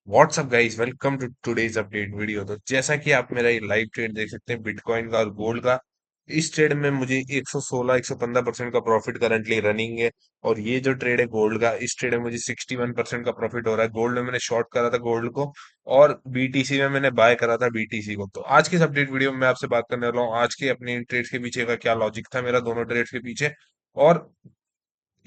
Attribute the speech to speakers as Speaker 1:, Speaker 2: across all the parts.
Speaker 1: WhatsApp guys, welcome to today's update video. तो जैसा कि आप मेरा ये लाइव ट्रेड देख सकते हैं बिटकॉइन का और गोल्ड का। इस ट्रेड में मुझे 116 115% का प्रॉफिट करंटली रनिंग है। और ये जो ट्रेड है गोल्ड का, इस ट्रेड में मुझे 61% का प्रॉफिट हो रहा है। गोल्ड में मैंने शॉर्ट करा था गोल्ड को, और बीटीसी में मैंने बाय करा था बीटीसी को। तो आज के इस अपडेट वीडियो में मैं आपसे बात करने वाला हूँ आज के अपने इन ट्रेड्स के पीछे का क्या लॉजिक था, मेरा दोनों ट्रेड्स के पीछे। और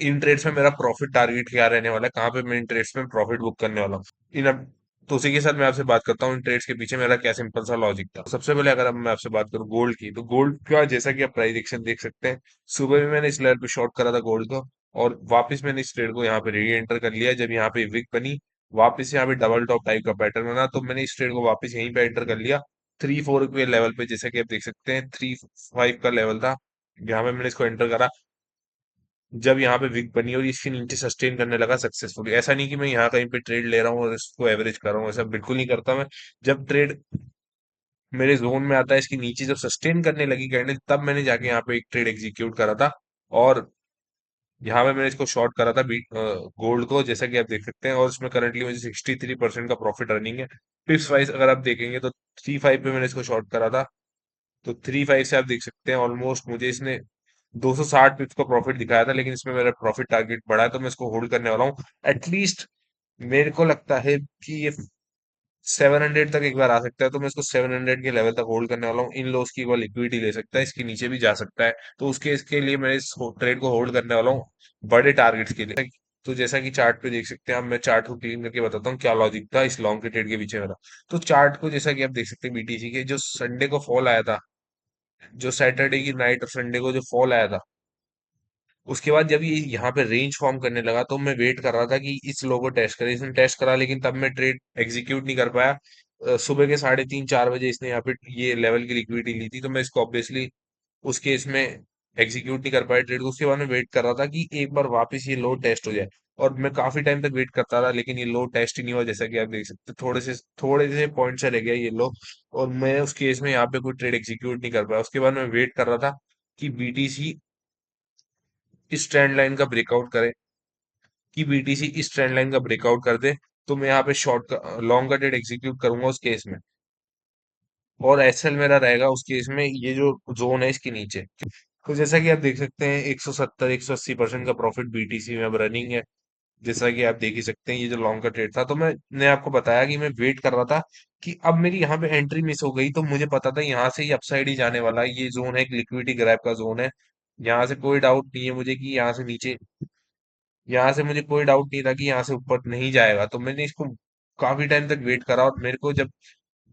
Speaker 1: इन ट्रेड्स में मेरा प्रॉफिट टारगेट क्या रहने वाला है, कहाँ पे मैं इन ट्रेड्स में प्रॉफिट बुक करने वाला हूँ। इन अब तो उसी के साथ मैं आपसे बात करता हूँ इन ट्रेड्स के पीछे मेरा क्या सिंपल सा लॉजिक था। सबसे पहले अगर अब मैं आपसे बात करूँ गोल्ड की, तो गोल्ड का जैसा कि आप प्राइस एक्शन देख सकते हैं, सुबह में मैंने इस लेवल पे शॉर्ट करा था गोल्ड को, और वापस मैंने इस ट्रेड को यहाँ पे री एंटर कर लिया। जब यहाँ पे विक बनी, वापस यहाँ पे डबल टॉप टाइप का पैटर्न बना, तो मैंने इस ट्रेड को वापस यहीं पे एंटर कर लिया 3-4 के लेवल पे। जैसा कि आप देख सकते हैं 3-5 का लेवल था, यहाँ पे मैंने इसको एंटर करा। जब यहाँ पे विक बनी और इसके नीचे सस्टेन करने लगा सक्सेसफुली, ऐसा नहीं कि मैं यहाँ कहीं पे ट्रेड ले रहा हूँ और इसको एवरेज कर रहा हूँ, ऐसा बिल्कुल नहीं करता मैं। जब ट्रेड मेरे जोन में आता है, इसके नीचे जब सस्टेन करने लगी कैंडल, तब मैंने जाके यहाँ पे एक ट्रेड एग्जीक्यूट करा था। और यहाँ पे मैंने इसको शॉर्ट करा था गोल्ड को, जैसा कि आप देख सकते हैं। और इसमें करंटली मुझे 63% का प्रॉफिट रनिंग है। पिप्स वाइज अगर आप देखेंगे तो 3-5 पे मैंने इसको शॉर्ट करा था। तो 3-5 से आप देख सकते हैं ऑलमोस्ट मुझे इसने 260 पिप्स का प्रॉफिट दिखाया था, लेकिन इसमें मेरा प्रॉफिट टारगेट बढ़ा है, तो मैं इसको होल्ड करने वाला हूँ। एटलीस्ट मेरे को लगता है कि ये 700 तक एक बार आ सकता है, तो मैं इसको 700 के लेवल तक होल्ड करने वाला हूँ। इन लॉस की एक बार लिक्विडिटी ले सकता है, इसके नीचे भी जा सकता है, तो उसके इसके लिए मैं इस ट्रेड को होल्ड करने वाला हूँ बड़े टारगेट्स के लिए। तो जैसा कि चार्ट पे देख सकते हैं, अब मैं चार्ट को क्लीन करके बताता हूँ क्या लॉजिक था इस लॉन्ग के ट्रेड के पीछे मेरा। तो चार्ट को जैसा कि आप देख सकते हैं, बीटीसी के जो संडे को फॉल आया था, जो सैटरडे की नाइट और संडे को जो फॉल आया था, उसके बाद जब ये यहाँ पे रेंज फॉर्म करने लगा, तो मैं वेट कर रहा था कि इस लो को टेस्ट करे। इसने टेस्ट करा, लेकिन तब मैं ट्रेड एग्जीक्यूट नहीं कर पाया। सुबह के 3:30-4 बजे इसने यहाँ पे ये लेवल की लिक्विडिटी ली थी, तो मैं इसको ऑब्वियसली उस केस में एग्जीक्यूट नहीं कर पाया ट्रेड को। उसके बाद मैं वेट कर रहा था कि एक बार वापस ये लो टेस्ट हो जाए, और मैं काफी टाइम तक वेट करता रहा, लेकिन ये लो टेस्ट ही नहीं हुआ। जैसा कि आप देख सकते हैं, थोड़े से पॉइंट से रह गया ये लो, और मैं उस केस में यहाँ पे कोई ट्रेड एग्जीक्यूट नहीं कर पाया। उसके बाद मैं वेट कर रहा था कि बीटीसी इस ट्रेंड लाइन का ब्रेकआउट करे, कि बीटीसी इस ट्रेंड लाइन का ब्रेकआउट कर दे, तो मैं यहाँ पे लॉन्ग का ट्रेड एग्जीक्यूट करूंगा उस केस में। और एसएल मेरा रहेगा उस केस में ये जो जोन है इसके नीचे। तो जैसा कि आप देख सकते हैं 170 180% का प्रॉफिट बीटीसी में अब रनिंग है। जैसा कि आप देख ही सकते हैं, ये जो लॉन्ग का ट्रेड था, तो मैंने आपको बताया कि मैं वेट कर रहा था कि अब मेरी यहाँ पे एंट्री मिस हो गई, तो मुझे पता था यहाँ से ही अपसाइड ही जाने वाला है। ये जोन है एक लिक्विडिटी ग्रैब का जोन है। यहाँ से कोई डाउट नहीं है मुझे कि यहाँ से नीचे, यहाँ से मुझे कोई डाउट नहीं था कि यहाँ से ऊपर नहीं जाएगा। तो मैंने इसको काफी टाइम तक वेट करा, और मेरे को जब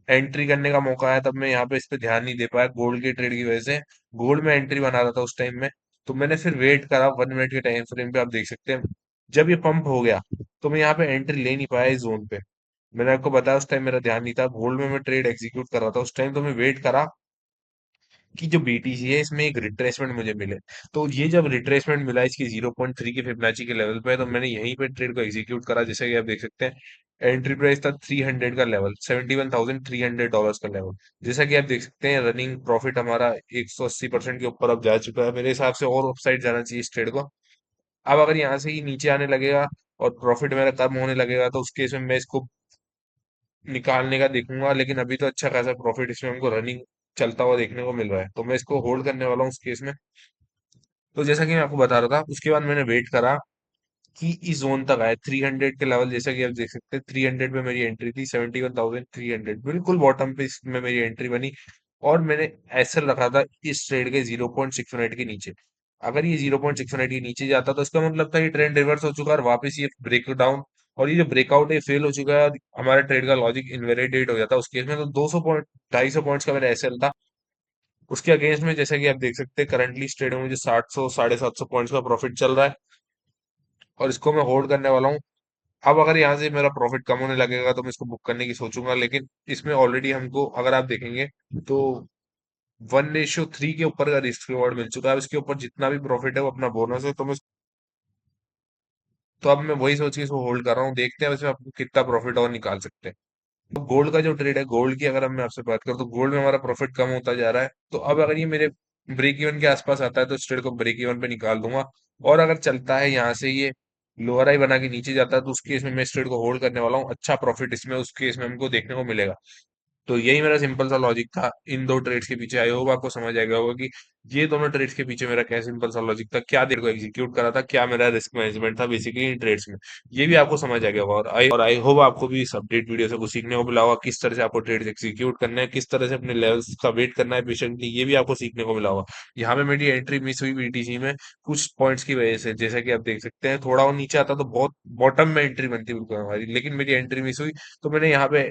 Speaker 1: एंट्री करने का मौका आया, तब मैं यहाँ पे इस पे ध्यान नहीं दे पाया गोल्ड के ट्रेड की वजह से। गोल्ड में एंट्री बना रहा था उस टाइम में, तो मैंने फिर वेट करा 1 मिनट के टाइम फ्रेम पे। आप देख सकते हैं जब ये पंप हो गया, तो मैं यहाँ पे एंट्री ले नहीं पाया इस जोन पे। मैंने आपको बताया उस टाइम मेरा ध्यान नहीं था, गोल्ड में मैं ट्रेड एग्जीक्यूट कर रहा था उस टाइम। तो मैं वेट करा कि जो बीटीसी है इसमें एक रिट्रेसमेंट मुझे मिले। तो ये जब रिट्रेसमेंट मिला इसकी 0.3 के फिबोनाची के लेवल पे, तो मैंने यहीं पे ट्रेड को एग्जीक्यूट करा। जैसे कि आप देख सकते हैं एंट्री प्राइस था 300 का लेवल, $71,300 का लेवल। जैसा कि आप देख सकते हैं रनिंग प्रॉफिट हमारा 180% के ऊपर अब जा चुका है। मेरे हिसाब से और अपसाइड जाना चाहिए इस ट्रेड को। अब अगर यहाँ से ही नीचे आने लगेगा और प्रॉफिट मेरा कम होने लगेगा, तो उस केस में मैं इसको निकालने का देखूंगा। लेकिन अभी तो अच्छा खासा प्रॉफिट इसमें हमको रनिंग चलता हुआ देखने को मिल रहा है, तो मैं इसको होल्ड करने वाला हूँ उस केस में। तो जैसा कि मैं आपको बता रहा था, उसके बाद मैंने वेट करा कि इस जोन तक आए 300 के लेवल। जैसा कि आप देख सकते हैं 300 पे मेरी एंट्री थी, 71,300 बिल्कुल बॉटम पे इसमें मेरी एंट्री बनी। और मैंने एसएल रखा था इस ट्रेड के 0.6 मिनट के नीचे। अगर ये 0.6 मिनट के नीचे जाता, तो इसका मतलब था ये ट्रेंड रिवर्स हो चुका है और वापस ये ब्रेक डाउन, और ये जो ब्रेकआउट है फेल हो चुका है। हमारा ट्रेड का लॉजिक इनवैलिडेट हो जाता है उस केस में। तो 200 पॉइंट 250 पॉइंट्स का मेरा एसएल था। उसके अगेंस्ट में जैसा कि आप देख सकते हैं करंटली इस ट्रेड में मुझे 700 750 पॉइंट्स का प्रॉफिट चल रहा है, और इसको मैं होल्ड करने वाला हूँ। अब अगर यहाँ से मेरा प्रॉफिट कम होने लगेगा, तो मैं इसको बुक करने की सोचूंगा। लेकिन इसमें ऑलरेडी हमको अगर आप देखेंगे, तो 1:3 के ऊपर का रिस्क रिवॉर्ड मिल चुका है। अब इसके ऊपर जितना भी प्रॉफिट है वो अपना बोनस है। तो अब मैं वही सोच के इसको होल्ड कर रहा हूँ, देखते हैं वैसे आपको कितना प्रॉफिट और निकाल सकते हैं। तो गोल्ड का जो ट्रेड है, गोल्ड की अगर अब मैं आपसे बात करूँ, तो गोल्ड में हमारा प्रॉफिट कम होता जा रहा है। तो अब अगर ये मेरे ब्रेक इवन के आसपास आता है, तो इस ट्रेड को ब्रेक इवन पे निकाल दूंगा। और अगर चलता है यहाँ से ये लोअर हाई बना के नीचे जाता है तो उस केस में मैं इस ट्रेड को होल्ड करने वाला हूँ, अच्छा प्रॉफिट इसमें उस केस में हमको देखने को मिलेगा। तो यही मेरा सिंपल सा लॉजिक था इन दो ट्रेड्स के पीछे। आई होप आपको समझ आ गया होगा कि ये दोनों ट्रेड्स के पीछे मेरा क्या सिंपल सा लॉजिक था, क्या देर को एग्जीक्यूट करा था, क्या मेरा रिस्क मैनेजमेंट था बेसिकली इन ट्रेड्स में। ये भी आपको समझ आ गया होगा, और आई होप आपको भी इस अपडेट वीडियो से कुछ सीखने को मिला होगा, किस तरह से आपको ट्रेड्स एग्जीक्यूट करना है, किस तरह से अपने लेवल्स का वेट करना है पेशेंटली, ये भी आपको सीखने को मिला होगा। यहाँ पे मेरी एंट्री मिस हुई बीटीसी में कुछ पॉइंट्स की वजह से, जैसा कि आप देख सकते हैं थोड़ा और नीचे आता तो बहुत बॉटम में एंट्री बनती बिल्कुल हमारी, लेकिन मेरी एंट्री मिस हुई। तो मैंने यहाँ पे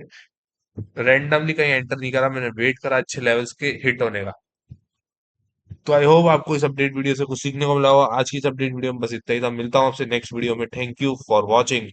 Speaker 1: रैंडमली कहीं एंटर नहीं करा, मैंने वेट करा अच्छे लेवल्स के हिट होने का। तो आई होप आपको इस अपडेट वीडियो से कुछ सीखने को मिला होगा। आज की इस अपडेट वीडियो में बस इतना ही था, मिलता हूँ आपसे नेक्स्ट वीडियो में। Thank you for watching.